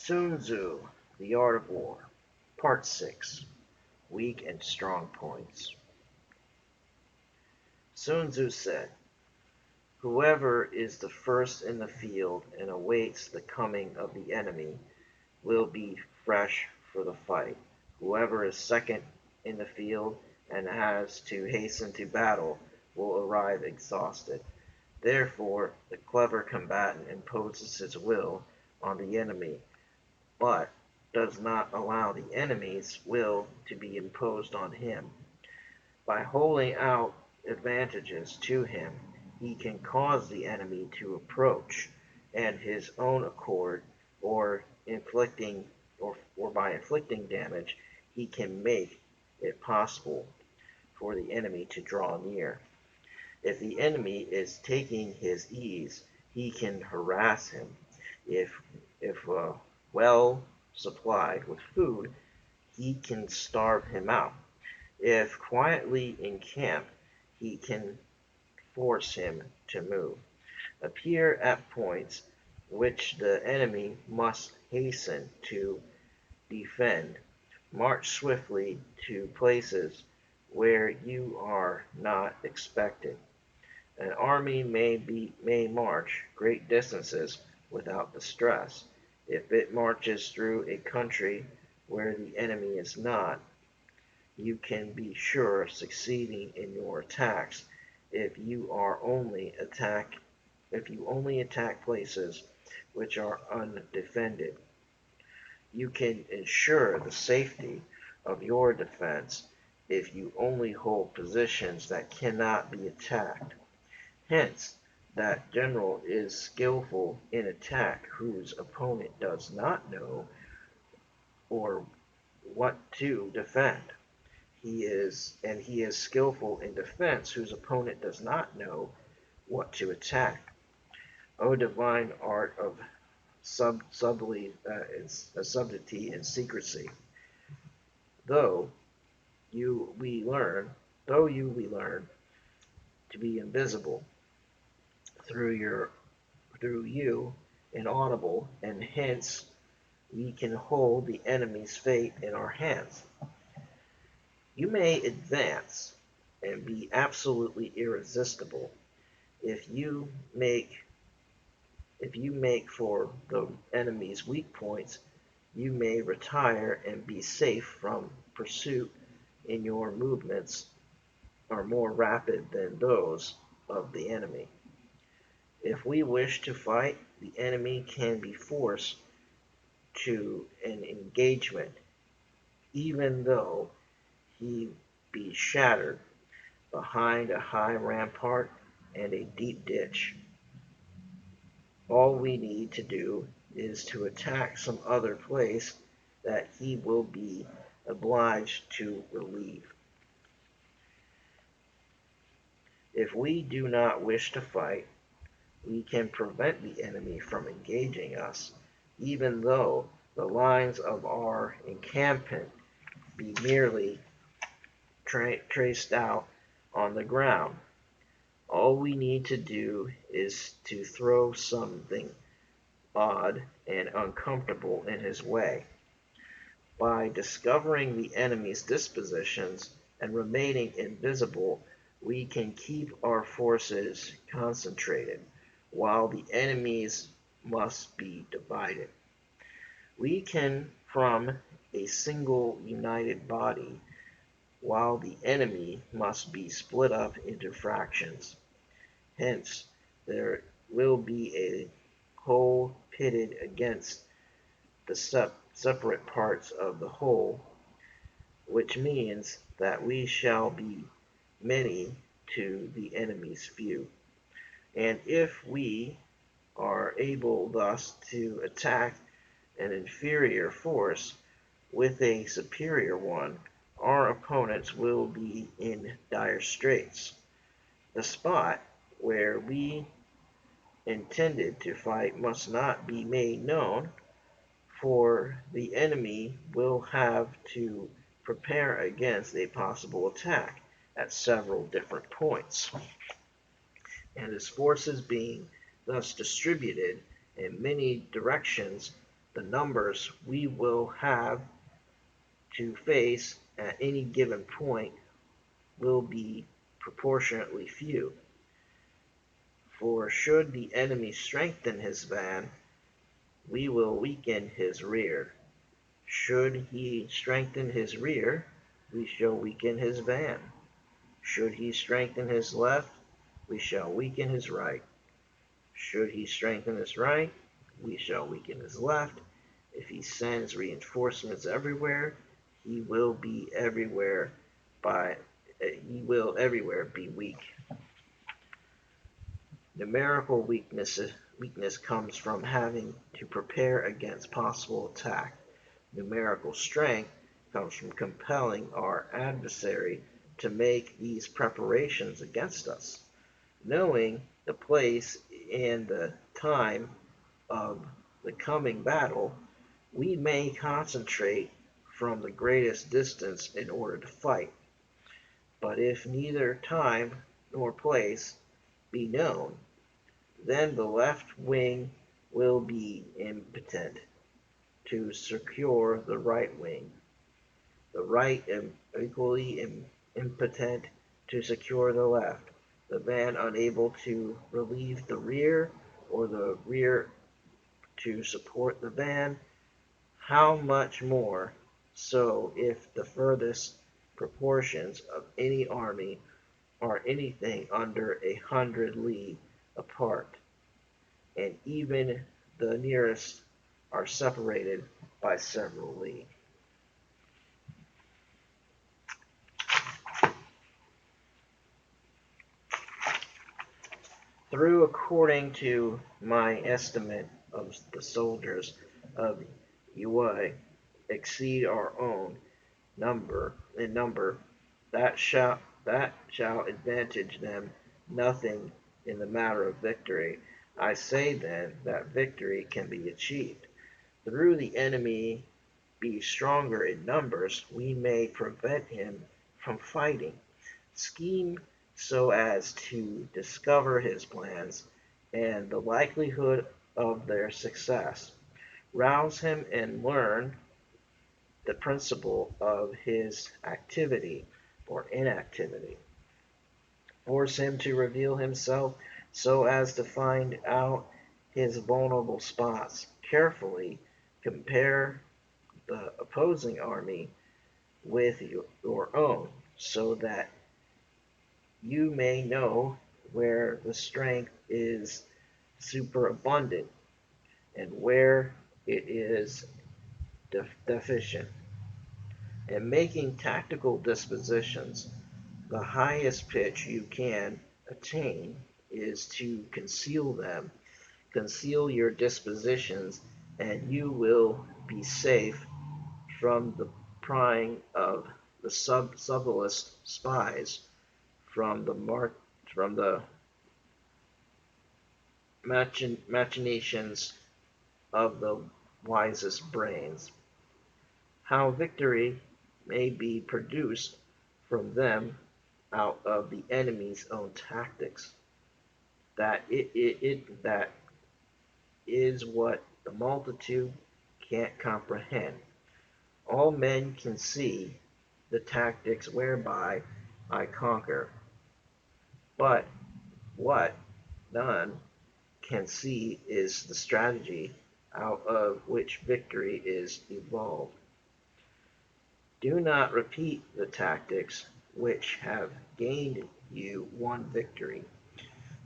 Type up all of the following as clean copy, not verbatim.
Sun Tzu, The Art of War, Part 6, Weak and Strong Points. Sun Tzu said, "Whoever is the first in the field and awaits the coming of the enemy will be fresh for the fight. Whoever is second in the field and has to hasten to battle will arrive exhausted. Therefore, the clever combatant imposes his will on the enemy, but does not allow the enemy's will to be imposed on him. By holding out advantages to him, he can cause the enemy to approach, and his own accord, or inflicting or by inflicting damage, he can make it possible for the enemy to draw near. If the enemy is taking his ease, he can harass him. If well supplied with food, he can starve him out. If quietly encamped, he can force him to move. Appear at points which the enemy must hasten to defend. March swiftly to places where you are not expected. An army may march great distances without distress. If it marches through a country where the enemy is not, you can be sure of succeeding in your attacks if you only attack places which are undefended. You can ensure the safety of your defense if you only hold positions that cannot be attacked. Hence, that general is skillful in attack whose opponent does not know or what to defend. He is skillful in defense whose opponent does not know what to attack. O divine art of subtlety and secrecy! Though we learn to be invisible through you inaudible, and hence we can hold the enemy's fate in our hands. You may advance and be absolutely irresistible. If you make for the enemy's weak points, you may retire and be safe from pursuit, and your movements are more rapid than those of the enemy. If we wish to fight, the enemy can be forced to an engagement, even though he be shattered behind a high rampart and a deep ditch. All we need to do is to attack some other place that he will be obliged to relieve. If we do not wish to fight, we can prevent the enemy from engaging us, even though the lines of our encampment be merely traced out on the ground. All we need to do is to throw something odd and uncomfortable in his way. By discovering the enemy's dispositions and remaining invisible, we can keep our forces concentrated, while the enemy's must be divided. We can form a single united body, while the enemy must be split up into fractions. Hence, there will be a whole pitted against the separate parts of the whole, which means that we shall be many to the enemy's few. And if we are able thus to attack an inferior force with a superior one, our opponents will be in dire straits. The spot where we intended to fight must not be made known, for the enemy will have to prepare against a possible attack at several different points, and his forces being thus distributed in many directions, the numbers we will have to face at any given point will be proportionately few. For should the enemy strengthen his van, we will weaken his rear. Should he strengthen his rear, we shall weaken his van. Should he strengthen his left, we shall weaken his right. Should he strengthen his right, we shall weaken his left. If he sends reinforcements everywhere, he will everywhere be weak. Numerical weakness comes from having to prepare against possible attack. Numerical strength comes from compelling our adversary to make these preparations against us. Knowing the place and the time of the coming battle, we may concentrate from the greatest distance in order to fight. But if neither time nor place be known, then the left wing will be impotent to secure the right wing, the right equally impotent to secure the left, the van unable to relieve the rear, or the rear to support the van. How much more so if the furthest proportions of any army are anything under 100 li apart, and even the nearest are separated by several li. Through, according to my estimate of the soldiers of Yue, exceed our own number, that shall advantage them nothing in the matter of victory. I say then that victory can be achieved. Through the enemy be stronger in numbers, we may prevent him from fighting. Scheme so as to discover his plans and the likelihood of their success. Rouse him and learn the principle of his activity or inactivity. Force him to reveal himself so as to find out his vulnerable spots. Carefully compare the opposing army with your own, so that you may know where the strength is superabundant and where it is deficient. In making tactical dispositions, the highest pitch you can attain is to conceal them. Conceal your dispositions, and you will be safe from the prying of the subtlest spies, from the machinations of the wisest brains. How victory may be produced from them out of the enemy's own tactics. That is what the multitude can't comprehend. All men can see the tactics whereby I conquer, but what none can see is the strategy out of which victory is evolved. Do not repeat the tactics which have gained you one victory,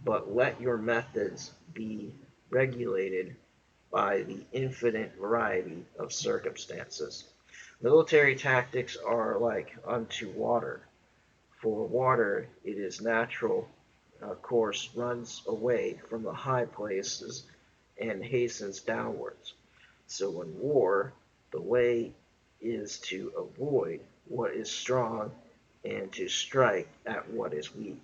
but let your methods be regulated by the infinite variety of circumstances. Military tactics are like unto water. For water, it is natural course runs away from the high places and hastens downwards. So in war, the way is to avoid what is strong and to strike at what is weak.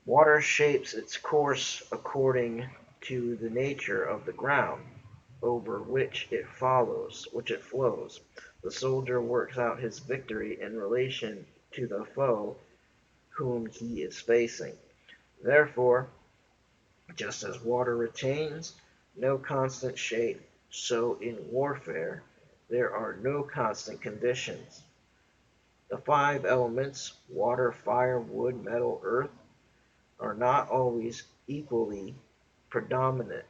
Water shapes its course according to the nature of the ground over which it flows. The soldier works out his victory in relation to the foe whom he is facing. Therefore, just as water retains no constant shape, so in warfare there are no constant conditions. The five elements, water, fire, wood, metal, earth, are not always equally predominant.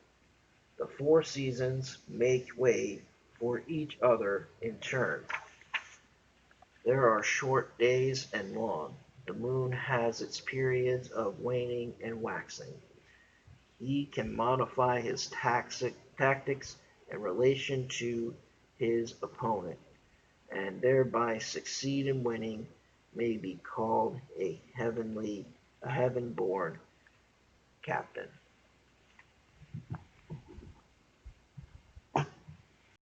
The four seasons make way for each other in turn. There are short days and long. The moon has its periods of waning and waxing. He can modify his tactics in relation to his opponent, and thereby succeed in winning, may be called a heaven-born captain.